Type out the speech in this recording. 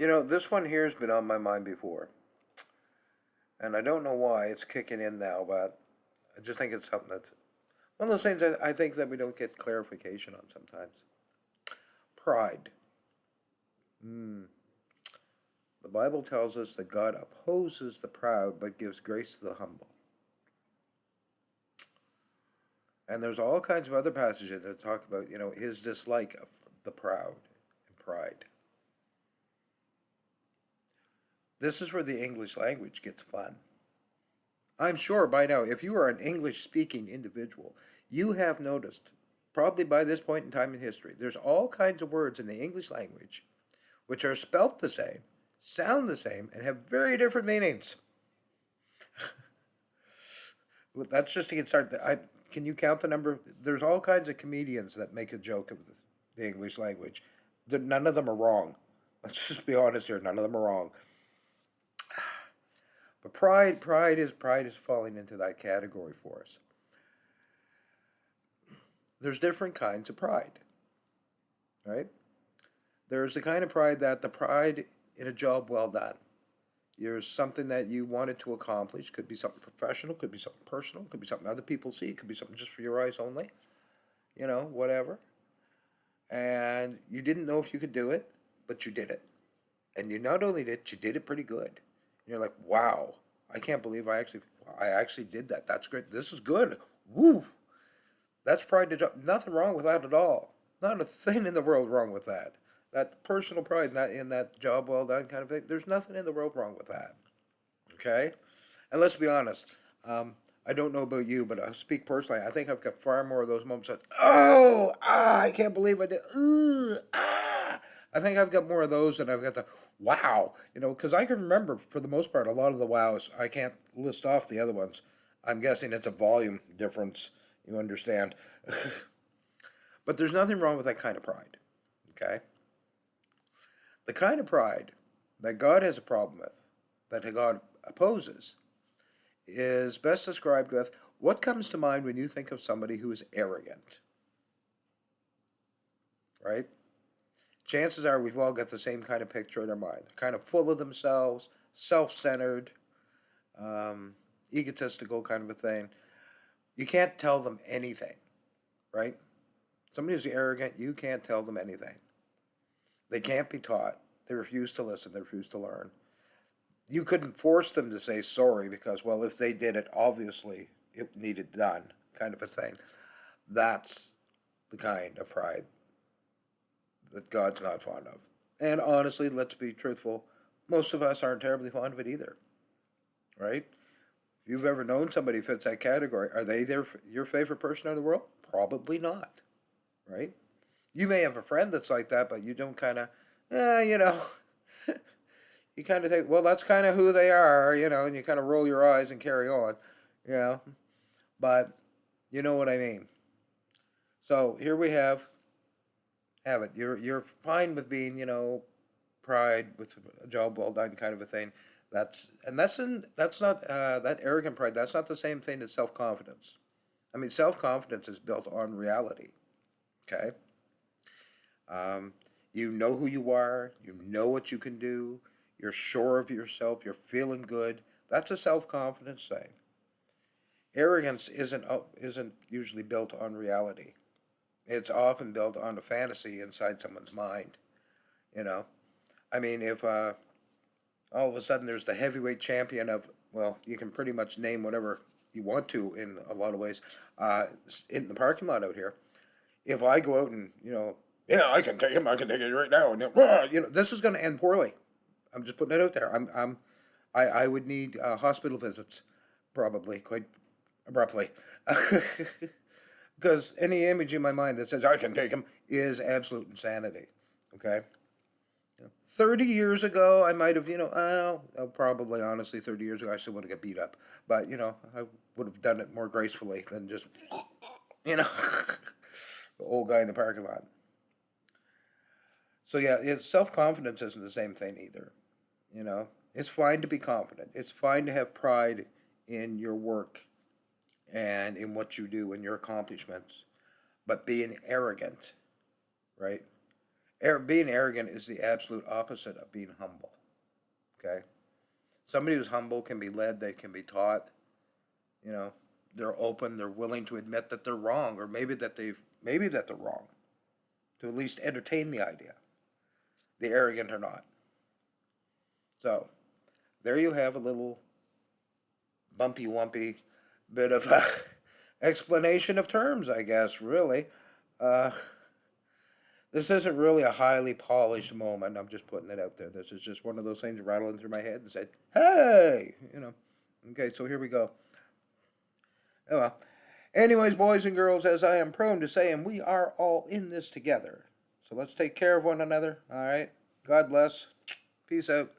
This one here has been on my mind before, and I don't know why it's kicking in now, but I just think it's something that's one of those things I think that we don't get clarification on sometimes. Pride. Mm. The Bible tells us that God opposes the proud but gives grace to the humble. And there's all kinds of other passages that talk about, his dislike of the proud and pride. This is where the English language gets fun. I'm sure by now, if you are an English speaking individual, you have noticed, probably by this point in time in history, there's all kinds of words in the English language which are spelt the same, sound the same, and have very different meanings. That's just to get started. Can you count the number? There's all kinds of comedians that make a joke of the English language. None of them are wrong. Let's just be honest here. None of them are wrong. But pride is falling into that category for us. There's different kinds of pride, right? There's the kind of pride that the pride in a job well done. There's something that you wanted to accomplish. Could be something professional, could be something personal, could be something other people see, could be something just for your eyes only, whatever. And you didn't know if you could do it, but you did it. And you not only did, you did it pretty good. And you're like, wow, I can't believe I actually did that. That's great. This is good. Woo! That's pride to job. Nothing wrong with that at all. Not a thing in the world wrong with that. That personal pride in that job well done kind of thing. There's nothing in the world wrong with that. Okay? And let's be honest. I don't know about you, but I speak personally. I think I've got far more of those moments that, I can't believe I did. I think I've got more of those than I've got the wow. Because I can remember, for the most part, a lot of the wows. I can't list off the other ones. I'm guessing it's a volume difference. You understand. But there's nothing wrong with that kind of pride. Okay? The kind of pride that God has a problem with, that God opposes, is best described with what comes to mind when you think of somebody who is arrogant, right? Chances are we've all got the same kind of picture in our mind. They're kind of full of themselves, self-centered, egotistical kind of a thing. You can't tell them anything, right? Somebody who's arrogant, you can't tell them anything. They can't be taught. They refuse to listen. They refuse to learn. You couldn't force them to say sorry because, well, if they did it, obviously it needed done, kind of a thing. That's the kind of pride that God's not fond of. And honestly, let's be truthful, most of us aren't terribly fond of it either, right? If you've ever known somebody who fits that category, are they your favorite person in the world? Probably not, right? You may have a friend that's like that, but you don't kind of, you kind of think, well, that's kind of who they are, and you kind of roll your eyes and carry on, you know. But you know what I mean. So here we have it. You're fine with being, pride with a job well done kind of a thing. That's not that arrogant pride. That's not the same thing as self confidence. I mean, self confidence is built on reality. Okay. You know who you are. You know what you can do. You're sure of yourself. You're feeling good. That's a self confidence thing. Arrogance isn't usually built on reality. It's often built on a fantasy inside someone's mind. You know, I mean, if all of a sudden there's the heavyweight champion of, well, you can pretty much name whatever you want to in a lot of ways, in the parking lot out here. If I go out and, yeah, I can take him, I can take it right now, and this is going to end poorly. I'm just putting it out there. I would need hospital visits, probably quite abruptly, because any image in my mind that says I can take him is absolute insanity. Okay. 30 years ago, I might have, probably honestly, 30 years ago, I still would have got beat up. But, I would have done it more gracefully than just, the old guy in the parking lot. So, yeah, self-confidence isn't the same thing either. It's fine to be confident. It's fine to have pride in your work and in what you do and your accomplishments. But being arrogant, right? Being arrogant is the absolute opposite of being humble. Okay? Somebody who's humble can be led, they can be taught. You know, they're open, they're willing to admit that they're wrong, or maybe that they're wrong, to at least entertain the idea. The arrogant are not. So, there you have a little bumpy wumpy bit of explanation of terms, I guess, really. Uh, this isn't really a highly polished moment. I'm just putting it out there. This is just one of those things rattling through my head and said, hey, Okay, so here we go. Oh well. Anyways, boys and girls, as I am prone to saying, we are all in this together. So let's take care of one another, all right? God bless. Peace out.